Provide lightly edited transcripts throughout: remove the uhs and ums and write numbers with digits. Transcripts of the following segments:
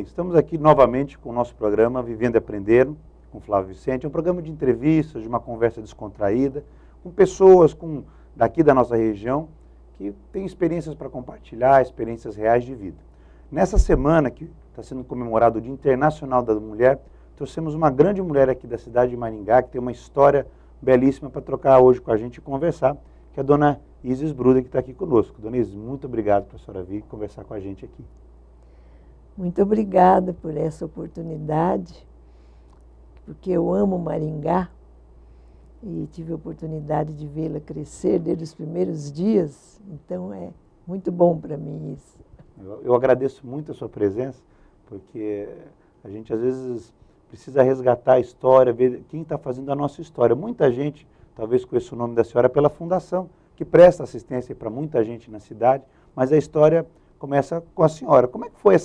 bem, estamos aqui novamente com o nosso programa Vivendo e Aprendendo, com Flávio Vicente. É um programa de entrevistas, de uma conversa descontraída, com pessoas daqui da nossa região que têm experiências para compartilhar, experiências reais de vida. Nessa semana, que está sendo comemorado o Dia Internacional da Mulher, trouxemos uma grande mulher aqui da cidade de Maringá, que tem uma história belíssima para trocar hoje com a gente e conversar, que é a dona Isis Bruder, que está aqui conosco. Dona Isis, muito obrigado por a senhora vir conversar com a gente aqui. Muito obrigada por essa oportunidade, porque eu amo Maringá e tive a oportunidade de vê-la crescer desde os primeiros dias, então é muito bom para mim isso. Eu agradeço muito a sua presença, porque a gente às vezes precisa resgatar a história, ver quem está fazendo a nossa história. Muita gente, talvez conheça o nome da senhora pela fundação, que presta assistência para muita gente na cidade, mas a história começa com a senhora. Como é que foi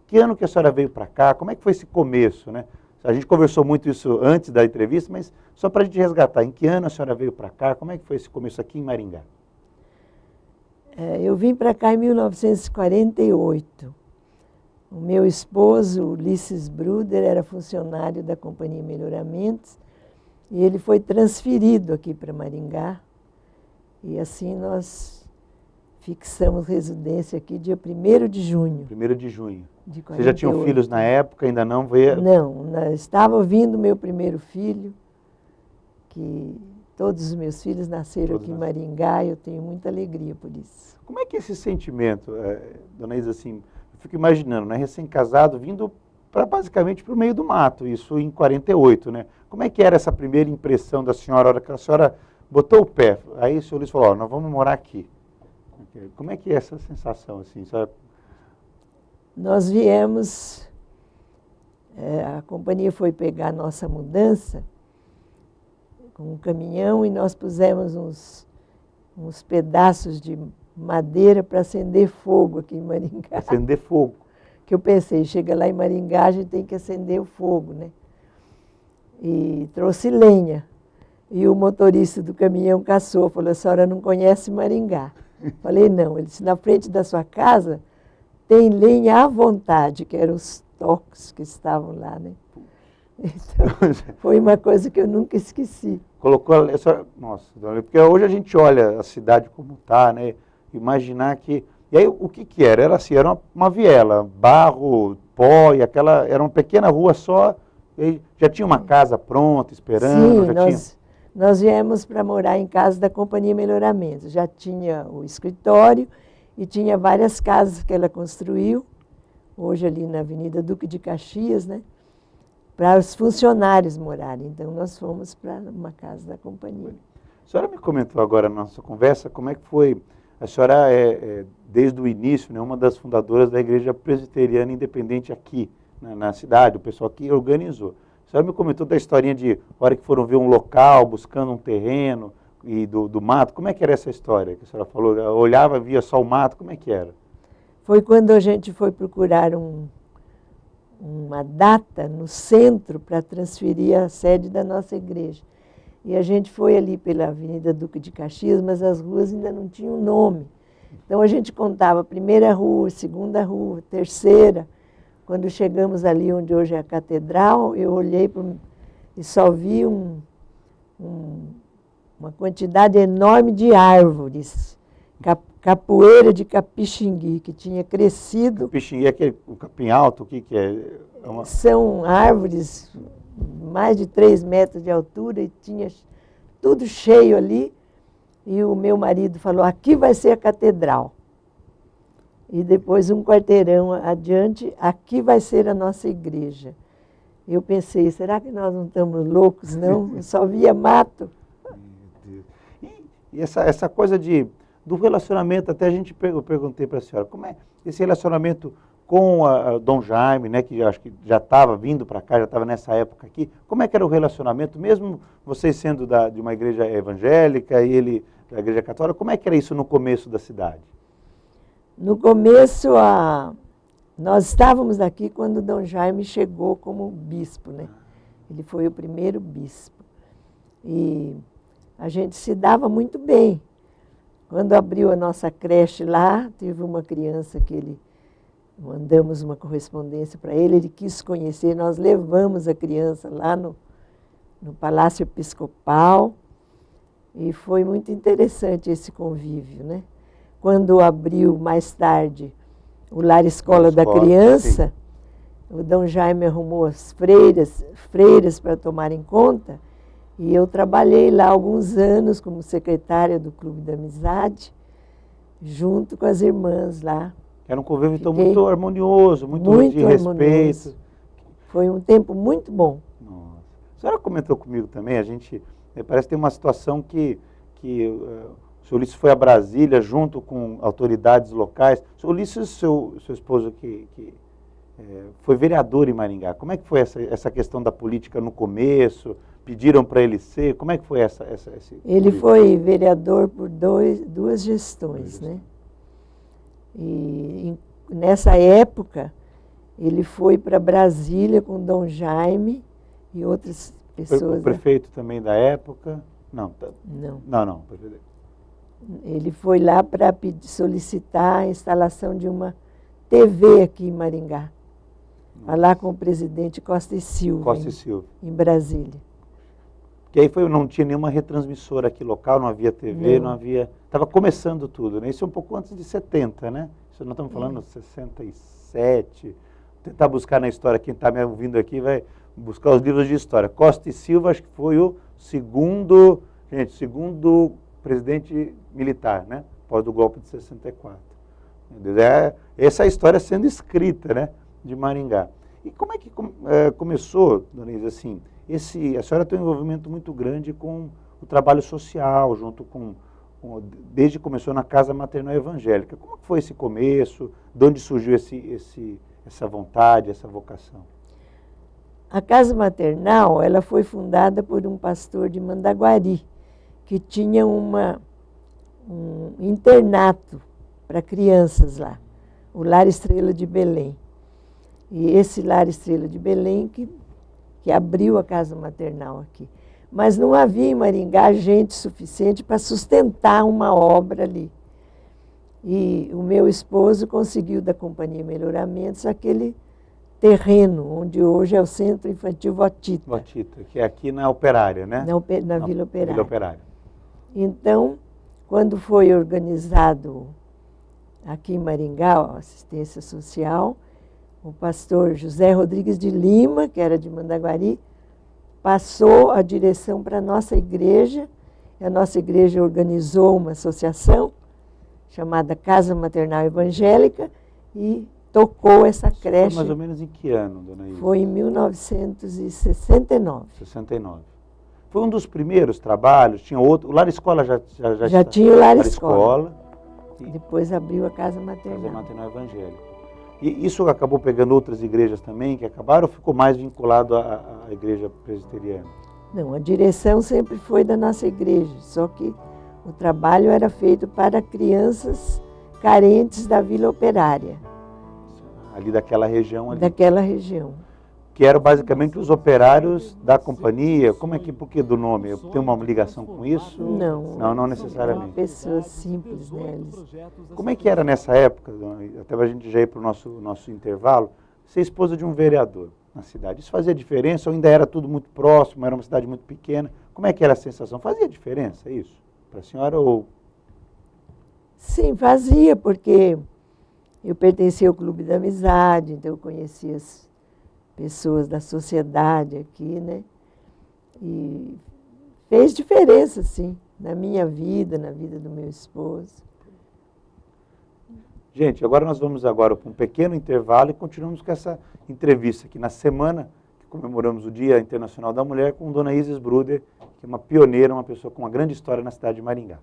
que ano que a senhora veio para cá? Como é que foi esse começo, né? A gente conversou muito isso antes da entrevista, mas só para a gente resgatar, em que ano a senhora veio para cá? Como é que foi esse começo aqui em Maringá? Eu vim para cá em 1948. O meu esposo, Ulisses Bruder, era funcionário da Companhia Melhoramentos e ele foi transferido aqui para Maringá. E assim nós fixamos residência aqui dia 1º de junho. 1º de junho. De 48. Você já tinham filhos na época, ainda não veio? Não, estava vindo meu primeiro filho, que todos os meus filhos nasceram aqui em Maringá e eu tenho muita alegria por isso. Como é que é esse sentimento, dona Isa, assim, eu fico imaginando, né, recém-casado, vindo basicamente para o meio do mato, isso em 48, né? Como é que era essa primeira impressão da senhora, a hora que a senhora botou o pé? Aí o senhor Luiz falou, nós vamos morar aqui. Como é que é essa sensação, assim, senhora? Nós viemos, a companhia foi pegar a nossa mudança com um caminhão e nós pusemos uns pedaços de madeira para acender fogo aqui em Maringá. Acender fogo? Que eu pensei, chega lá em Maringá, a gente tem que acender o fogo, né? E trouxe lenha. E o motorista do caminhão caçou, falou, a senhora não conhece Maringá. Falei, não. Ele disse, na frente da sua casa tem lenha à vontade, que eram os tocos que estavam lá, né? Então, foi uma coisa que eu nunca esqueci. Colocou essa... Nossa, porque hoje a gente olha a cidade como está, né? Imaginar que... E aí, o que era? Era assim, era uma viela, barro, pó, e era uma pequena rua só, e já tinha uma casa pronta, esperando? Sim, nós viemos para morar em casa da Companhia Melhoramentos. Já tinha o escritório e tinha várias casas que ela construiu, hoje ali na Avenida Duque de Caxias, né? Para os funcionários morarem. Então, nós fomos para uma casa da companhia. A senhora me comentou agora na nossa conversa como é que foi. A senhora desde o início, né, uma das fundadoras da Igreja Presbiteriana Independente aqui, na cidade, o pessoal aqui organizou. A senhora me comentou da historinha de hora que foram ver um local, buscando um terreno e do mato. Como é que era essa história que a senhora falou? Olhava, via só o mato, como é que era? Foi quando a gente foi procurar uma data no centro para transferir a sede da nossa igreja. E a gente foi ali pela Avenida Duque de Caxias, mas as ruas ainda não tinham nome. Então a gente contava a primeira rua, segunda rua, terceira. Quando chegamos ali onde hoje é a catedral, eu olhei e só vi uma quantidade enorme de árvores. Capoeira de capixingui, que tinha crescido. Capixingui é o capim alto, o que é? São árvores mais de 3 metros de altura e tinha tudo cheio ali. E o meu marido falou, aqui vai ser a catedral. E depois um quarteirão adiante, aqui vai ser a nossa igreja. Eu pensei, será que nós não estamos loucos, não? Eu só via mato. Meu Deus. E essa coisa do relacionamento, até eu perguntei para a senhora, como é esse relacionamento com a Dom Jaime, né, que acho que já estava vindo para cá, já estava nessa época aqui, como é que era o relacionamento, mesmo vocês sendo de uma igreja evangélica e ele da igreja católica, como é que era isso no começo da cidade? No começo, nós estávamos aqui quando Dom Jaime chegou como bispo, né? Ele foi o primeiro bispo. E a gente se dava muito bem. Quando abriu a nossa creche lá, teve uma criança que ele mandamos uma correspondência para ele, ele quis conhecer, nós levamos a criança lá no Palácio Episcopal e foi muito interessante esse convívio, né? Quando abriu mais tarde o Lar Escola da Criança, sim, o Dom Jaime arrumou as freiras para tomarem conta, e eu trabalhei lá alguns anos como secretária do Clube da Amizade, junto com as irmãs lá. Era um convívio então muito harmonioso, muito de respeito. Foi um tempo muito bom. Nossa. A senhora comentou comigo também, a gente parece que tem uma situação que o senhor Ulisses foi a Brasília junto com autoridades locais. O senhor Ulisses, seu esposo que foi vereador em Maringá. Como é que foi essa questão da política no começo? Pediram para ele ser? Como é que foi esse Ele foi vereador por duas gestões, né? E nessa época, ele foi para Brasília com Dom Jaime e outras pessoas. Foi o prefeito também da época? Não. Não. Ele foi lá para solicitar a instalação de uma TV aqui em Maringá. Falar com o presidente Costa e Silva, em Brasília. Que aí não tinha nenhuma retransmissora aqui local, não havia TV, não havia... Estava começando tudo, né? Isso é um pouco antes de 70, né? Isso nós estamos falando de 67. Vou tentar buscar na história, quem está me ouvindo aqui vai buscar os livros de história. Costa e Silva, acho que foi o segundo presidente militar, né? Após do golpe de 64. Essa é a história sendo escrita, né? De Maringá. E como é que começou, dona Isa, assim, a senhora tem um envolvimento muito grande com o trabalho social, desde que começou na Casa Maternal Evangélica. Como foi esse começo? De onde surgiu essa vontade, essa vocação? A Casa Maternal, ela foi fundada por um pastor de Mandaguari, que tinha um internato para crianças lá, o Lar Estrela de Belém. E esse Lar Estrela de Belém que abriu a Casa Maternal aqui. Mas não havia em Maringá gente suficiente para sustentar uma obra ali. E o meu esposo conseguiu da Companhia Melhoramentos aquele terreno, onde hoje é o Centro Infantil Votita. Votita, que é aqui na Operária, né? Na Vila Operária. Então, quando foi organizado aqui em Maringá, a assistência social, o pastor José Rodrigues de Lima, que era de Mandaguari, passou a direção para a nossa igreja. A nossa igreja organizou uma associação chamada Casa Maternal Evangélica e tocou essa creche. Foi mais ou menos em que ano, dona Isa? Foi em 1969. 69. Foi um dos primeiros trabalhos? Tinha outro? O Lar Escola já tinha o Lar Escola. Depois abriu a Casa Maternal. Casa Maternal Evangélica. E isso acabou pegando outras igrejas também que acabaram, ou ficou mais vinculado à igreja presbiteriana? Não, a direção sempre foi da nossa igreja, só que o trabalho era feito para crianças carentes da Vila Operária. Ali daquela região ali? Daquela região. Que eram basicamente os operários da companhia. Como é que, por que do nome? Tem uma ligação com isso? Não necessariamente. Pessoas simples, né? Como é que era nessa época, até a gente já ir para o nosso intervalo, ser esposa de um vereador na cidade? Isso fazia diferença ou ainda era tudo muito próximo, era uma cidade muito pequena? Como é que era a sensação? Fazia diferença isso para a senhora ou... Sim, fazia, porque eu pertencia ao Clube da Amizade, então eu conhecia as pessoas da sociedade aqui, né? E fez diferença, sim, na minha vida, na vida do meu esposo. Gente, agora nós vamos para um pequeno intervalo e continuamos com essa entrevista aqui na semana que comemoramos o Dia Internacional da Mulher com Dona Isis Bruder, que é uma pioneira, uma pessoa com uma grande história na cidade de Maringá.